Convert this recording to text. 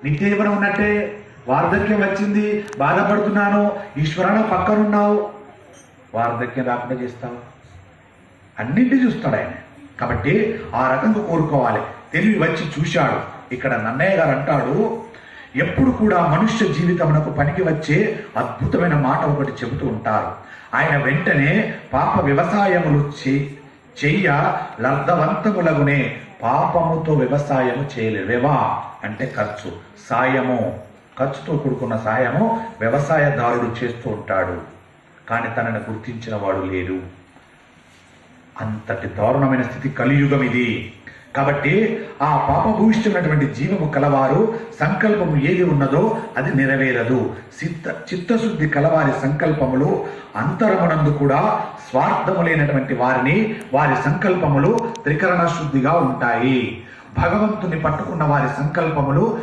నిత్య జీవనం ఉన్నట్టే. వార్ధక్యం వచ్చింది, బాధపడుతున్నాను, ఈశ్వరాన పక్కనున్నావు, వార్ధక్యం రాకుండా చేస్తావు. అన్నింటి చూస్తాడు ఆయన. కాబట్టి ఆ రకంగా కోరుకోవాలి. తెలివి వచ్చి చూశాడు. ఇక్కడ నన్నయ్య గారు అంటాడు, ఎప్పుడు కూడా మనుష్య జీవితమునకు పనికి వచ్చే అద్భుతమైన మాట ఒకటి చెబుతూ ఉంటారు. ఆయన వెంటనే పాప వ్యవసాయములు చెయ్య లబ్ధవంతములగునే పాపముతో వ్యవసాయము చేయలేదు. వ్యవా అంటే ఖర్చు, సాయము, ఖర్చుతో కూడుకున్న సాయము వ్యవసాయదారుడు చేస్తూ ఉంటాడు. కానీ తనని గుర్తించిన వాడు లేడు. అంతటి దారుణమైన స్థితి కలియుగం ఇది. కాబట్టి ఆ పాపభూయిష్టమైనటువంటి జీవము కలవారు సంకల్పం ఏది ఉన్నదో అది నెరవేరదు. చిత్తశుద్ధి కలవారి సంకల్పములు అంతరమునందు కూడా స్వార్థము లేనటువంటి వారి సంకల్పములు త్రికరణ శుద్ధిగా ఉంటాయి. భగవంతుని పట్టుకున్న వారి సంకల్పములు